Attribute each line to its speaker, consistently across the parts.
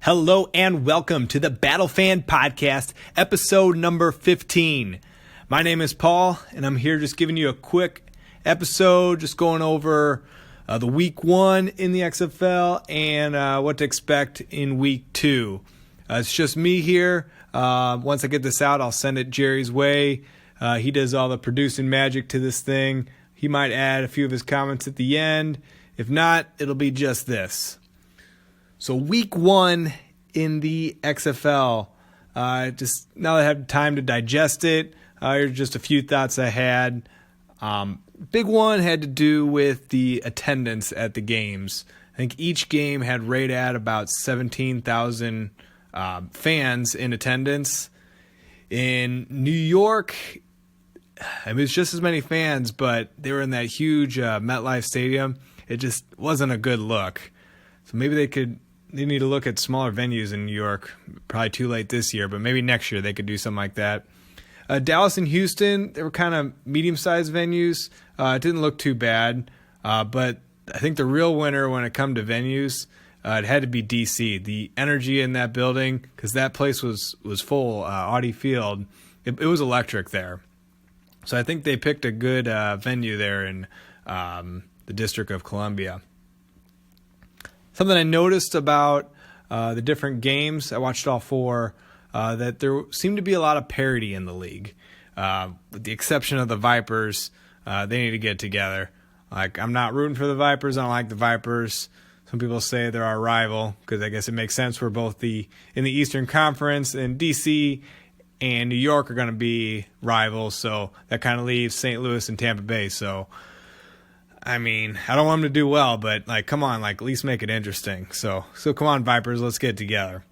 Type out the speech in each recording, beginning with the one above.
Speaker 1: Hello and welcome to the BattleFan podcast, episode number 15. My name is Paul, and I'm here just giving you a quick episode, just going over the week one in the XFL and what to expect in week two. It's just me here. Once I get this out, I'll send it Jerry's way. He does all the producing magic to this thing. He might add a few of his comments at the end. If not, it'll be just this. So week one in the XFL, just now that I have time to digest it, here's just a few thoughts I had. Big one had to do with the attendance at the games. I think each game had right at about 17,000 fans in attendance. In New York, it was just as many fans, but they were in that huge MetLife Stadium. It just wasn't a good look. So maybe they need to look at smaller venues in New York. Probably too late this year, but maybe next year they could do something like that. Dallas and Houston, they were kind of medium-sized venues. It didn't look too bad, but I think the real winner when it come to venues, it had to be DC. The energy in that building, because that place was full, Audi Field, it was electric there. So I think they picked a good venue there in the District of Columbia. Something I noticed about the different games, I watched all four, that there seemed to be a lot of parity in the league. With the exception of the Vipers, they need to get together. Like, I'm not rooting for the Vipers. I don't like the Vipers. Some people say they're our rival because I guess it makes sense. We're both in the Eastern Conference, and DC and New York are going to be rivals. So that kind of leaves St. Louis and Tampa Bay. So, I mean, I don't want them to do well, but come on, at least make it interesting. So come on, Vipers, let's get together.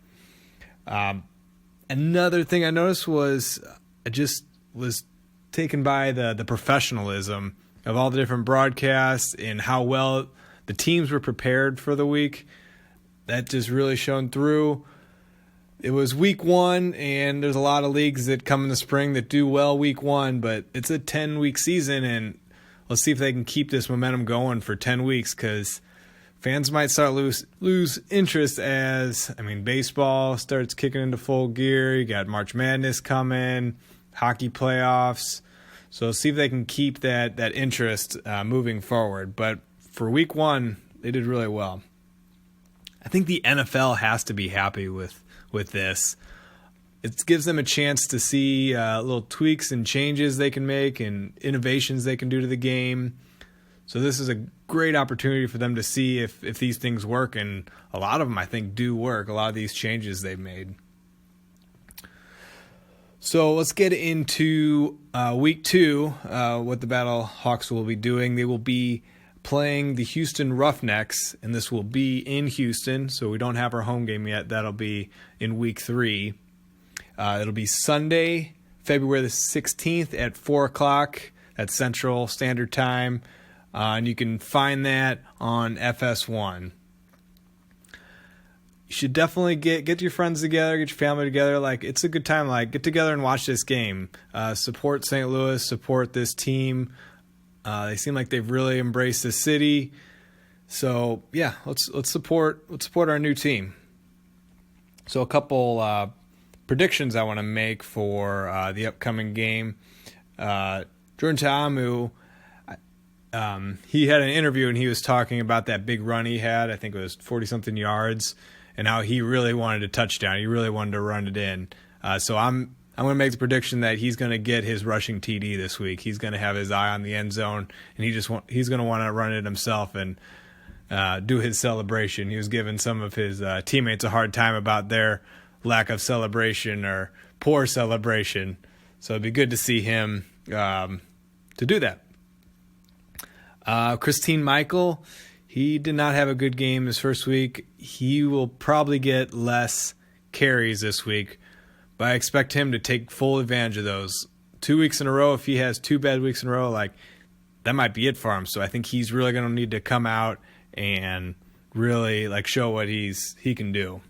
Speaker 1: Another thing I noticed was I just was taken by the professionalism of all the different broadcasts and how well the teams were prepared for the week. That just really shone through. It was week one, and there's a lot of leagues that come in the spring that do well week one, but it's a 10-week season, and let's see if they can keep this momentum going for 10 weeks because fans might start lose interest as, baseball starts kicking into full gear. You got March Madness coming, hockey playoffs. So let's see if they can keep that interest moving forward. But for week one, they did really well. I think the NFL has to be happy with this. It gives them a chance to see little tweaks and changes they can make and innovations they can do to the game. So this is a great opportunity for them to see if these things work, and a lot of them, I think, do work, a lot of these changes they've made. So let's get into week two, what the Battle Hawks will be doing. They will be playing the Houston Roughnecks, and this will be in Houston, so we don't have our home game yet. That'll be in week three. It'll be Sunday, February the 16th at 4 o'clock. That's Central Standard Time. And you can find that on FS1. You should definitely get your friends together, get your family together. It's a good time. Get together and watch this game. Support St. Louis, support this team. They seem like they've really embraced the city. So, yeah, let's support our new team. So a couple predictions I want to make for the upcoming game. Jordan Ta'amu, he had an interview and he was talking about that big run he had. I think it was 40-something yards, and how he really wanted a touchdown. He really wanted to run it in. So I'm going to make the prediction that he's going to get his rushing TD this week. He's going to have his eye on the end zone, and he's going to want to run it himself and do his celebration. He was giving some of his teammates a hard time about their lack of celebration or poor celebration. So it'd be good to see him to do that. Christine Michael, he did not have a good game his first week. He will probably get less carries this week, but I expect him to take full advantage of those. 2 weeks in a row, if he has 2 bad weeks in a row, that might be it for him. So I think he's really going to need to come out and really show what he can do.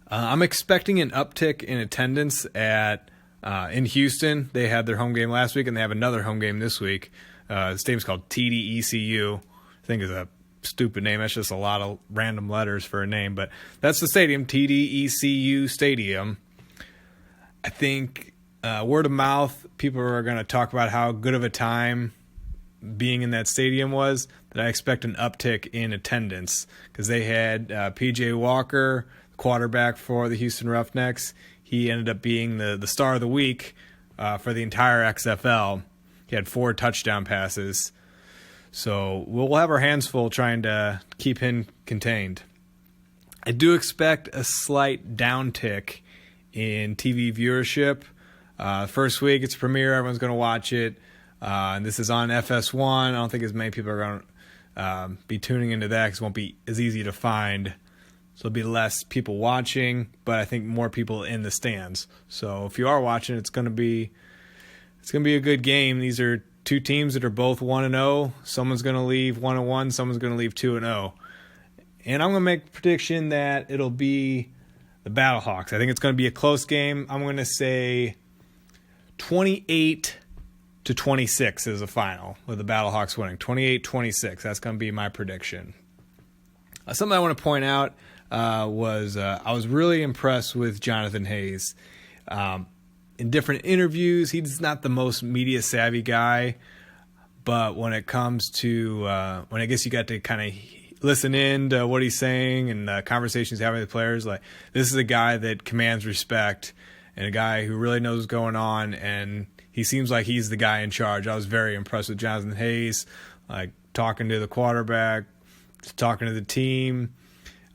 Speaker 1: I'm expecting an uptick in attendance in Houston. They had their home game last week, and they have another home game this week. The stadium's called TDECU. I think it's a stupid name. That's just a lot of random letters for a name. But that's the stadium, TDECU Stadium. I think word of mouth, people are going to talk about how good of a time being in that stadium was, that I expect an uptick in attendance, because they had P.J. Walker, quarterback for the Houston Roughnecks. He ended up being the star of the week for the entire XFL. He had 4 touchdown passes. So we'll have our hands full trying to keep him contained. I do expect a slight downtick in TV viewership. First week, it's premiere. Everyone's going to watch it. And this is on FS1. I don't think as many people are going to be tuning into that because it won't be as easy to find. So there'll be less people watching, but I think more people in the stands. So if you are watching, it's going to be a good game. These are 2 teams that are both 1-0. Someone's going to leave 1-1. Someone's going to leave 2-0. And I'm going to make a prediction that it'll be the Battlehawks. I think it's going to be a close game. I'm going to say 28-26 is the final, with the Battlehawks winning. 28-26. That's going to be my prediction. Something I want to point out was I was really impressed with Jonathan Hayes. In different interviews, he's not the most media savvy guy, but when it comes to when I guess you got to kind of listen in to what he's saying and conversations he's having with players, like, this is a guy that commands respect and a guy who really knows what's going on, and he seems like he's the guy in charge. I was very impressed with Jonathan Hayes, like talking to the quarterback, talking to the team.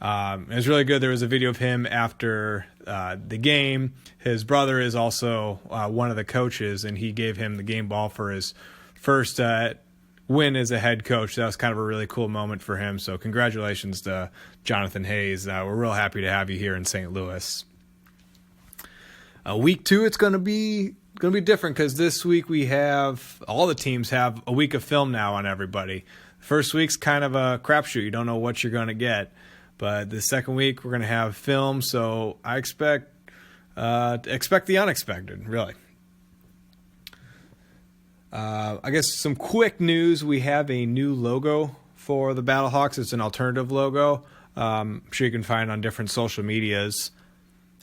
Speaker 1: It was really good. There was a video of him after the game. His brother is also one of the coaches, and he gave him the game ball for his first win as a head coach. That was kind of a really cool moment for him. So congratulations to Jonathan Hayes. We're real happy to have you here in St. Louis. Week 2, it's going to be different, because this week we have all the teams have a week of film now on everybody. First week's kind of a crapshoot. You don't know what you're going to get. But the second week, we're going to have film, so I expect the unexpected, really. I guess some quick news. We have a new logo for the Battlehawks. It's an alternative logo. I'm sure you can find it on different social medias.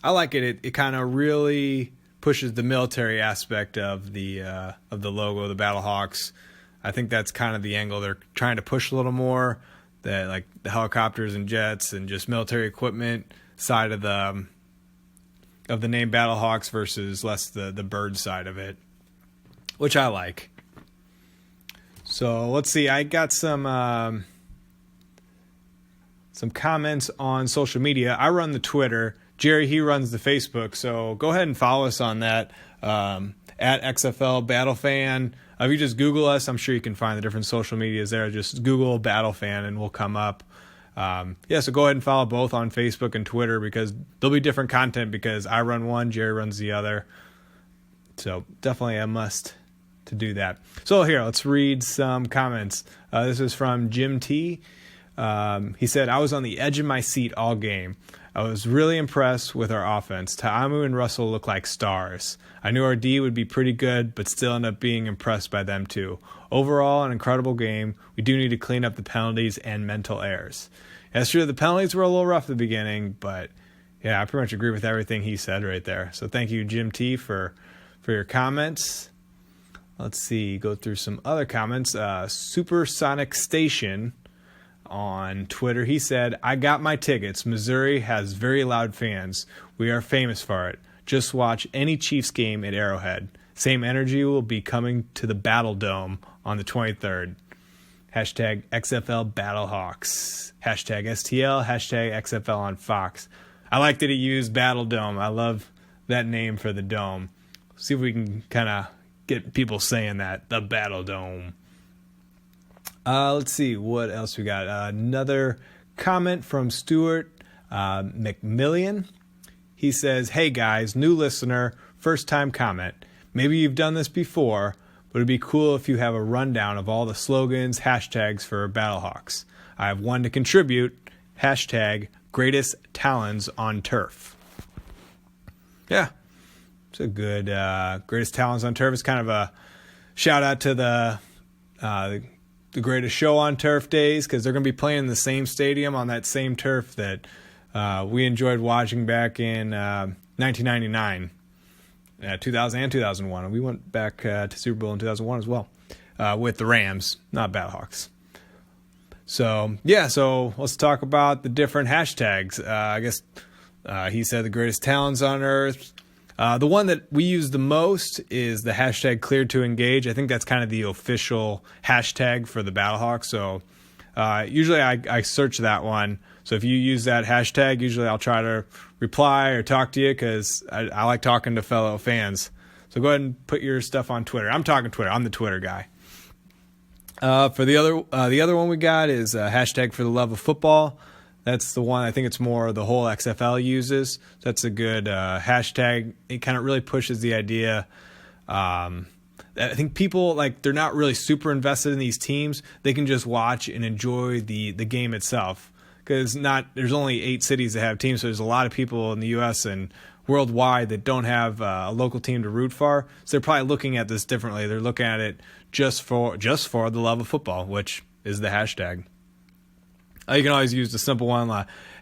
Speaker 1: I like it. It kind of really pushes the military aspect of the logo, the Battlehawks. I think that's kind of the angle they're trying to push a little more. That, like, the helicopters and jets and just military equipment side of the name Battlehawks versus less the bird side of it, which I like. So let's see. I got some comments on social media. I run the Twitter. Jerry, he runs the Facebook. So go ahead and follow us on that at XFL BattleFan. If you just Google us, I'm sure you can find the different social medias there. Just Google BattleFan and we'll come up. So go ahead and follow both on Facebook and Twitter, because there'll be different content, because I run one, Jerry runs the other. So definitely a must to do that. So here, let's read some comments. This is from Jim T. He said, I was on the edge of my seat all game. I was really impressed with our offense. Ta'amu and Russell look like stars. I knew our D would be pretty good, but still end up being impressed by them too. Overall, an incredible game. We do need to clean up the penalties and mental errors. That's true, the penalties were a little rough at the beginning, but yeah, I pretty much agree with everything he said right there. So thank you, Jim T, for your comments. Let's see, go through some other comments. Supersonic Station on Twitter, he said, I got my tickets. Missouri has very loud fans. We are famous for it. Just watch any Chiefs game at Arrowhead. Same energy will be coming to the Battle Dome on the 23rd. Hashtag XFL Battlehawks. Hashtag STL. Hashtag XFL on Fox. I like that he used Battle Dome. I love that name for the dome. See if we can kind of get people saying that. The Battle Dome. Let's see what else we got. Another comment from Stuart McMillian. He says, hey guys, new listener, first time comment. Maybe you've done this before, but it'd be cool if you have a rundown of all the slogans, hashtags for Battlehawks. I have one to contribute. Hashtag greatest talons on turf. Yeah, it's a good greatest talons on turf. It's kind of a shout out to the the greatest show on turf days, because they're going to be playing in the same stadium on that same turf that we enjoyed watching back in 1999, 2000 and 2001. And we went back to Super Bowl in 2001 as well with the Rams, not Battlehawks. So let's talk about the different hashtags. I guess he said the greatest talents on earth. The one that we use the most is the hashtag cleared to engage. I think that's kind of the official hashtag for the Battlehawks. So usually I search that one. So if you use that hashtag, usually I'll try to reply or talk to you, because I like talking to fellow fans. So go ahead and put your stuff on Twitter. I'm talking Twitter. I'm the Twitter guy. For the other one we got is hashtag for the love of football. That's the one I think it's more the whole XFL uses. That's a good hashtag. It kind of really pushes the idea. I think people, like, they're not really super invested in these teams. They can just watch and enjoy the game itself, because there's only 8 cities that have teams. So there's a lot of people in the U.S. and worldwide that don't have a local team to root for. So they're probably looking at this differently. They're looking at it just for the love of football, which is the hashtag. You can always use the simple one,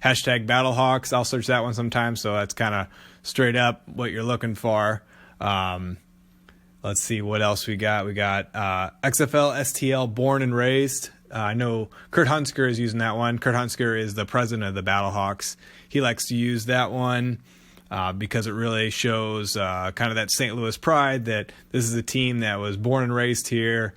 Speaker 1: hashtag Battlehawks. I'll search that one sometimes, so that's kind of straight up what you're looking for. Let's see what else we got. We got XFL STL Born and Raised. I know Kurt Hunsker is using that one. Kurt Hunsker is the president of the Battlehawks. He likes to use that one because it really shows kind of that St. Louis pride, that this is a team that was born and raised here.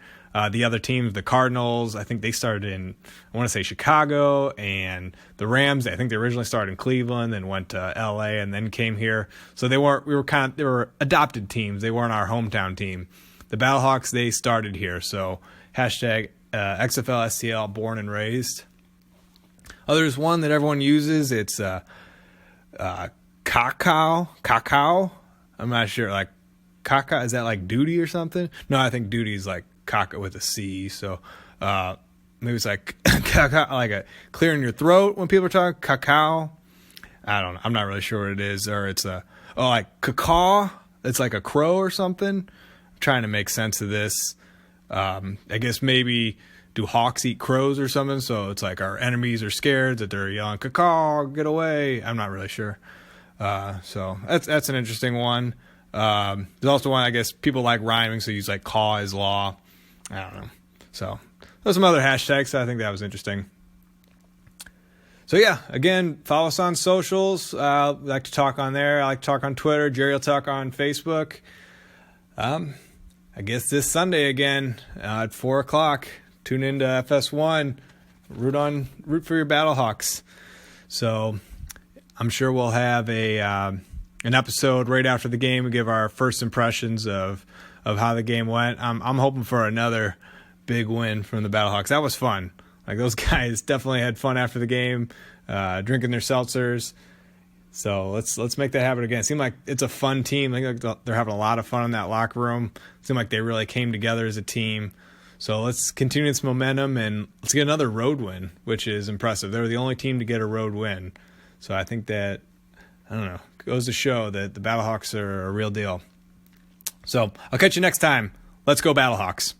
Speaker 1: The other teams, the Cardinals, I think they started in, I want to say Chicago, and the Rams, I think they originally started in Cleveland, then went to LA, and then came here. So they were adopted teams. They weren't our hometown team. The Battlehawks, they started here. So hashtag XFL STL Born and Raised. There's one that everyone uses. It's cacao. I'm not sure. Like caca, is that like duty or something? No, I think duty is like caca with a C. So maybe it's like caca, like a clearing your throat when people are talking cacao. I don't know. I'm not really sure what it is. Or it's like cacaw. It's like a crow or something. I'm trying to make sense of this. I guess maybe do hawks eat crows or something? So it's like our enemies are scared that they're yelling cacaw, get away. I'm not really sure. So that's an interesting one. There's also one, I guess people like rhyming, so use like caw is law. I don't know. So there's some other hashtags. So I think that was interesting. So yeah, again, follow us on socials. I like to talk on there. I like to talk on Twitter. Jerry will talk on Facebook. I guess this Sunday again at 4:00. Tune into FS1. Root for your Battlehawks. So I'm sure we'll have an episode right after the game. We give our first impressions of how the game went. I'm hoping for another big win from the Battlehawks. That was fun. Like, those guys definitely had fun after the game, drinking their seltzers. So let's make that happen again. It seemed like it's a fun team. I think they're having a lot of fun in that locker room. It seemed like they really came together as a team. So let's continue this momentum and let's get another road win, which is impressive. They were the only team to get a road win. So I think that, I don't know, goes to show that the Battlehawks are a real deal. So I'll catch you next time. Let's go Battlehawks.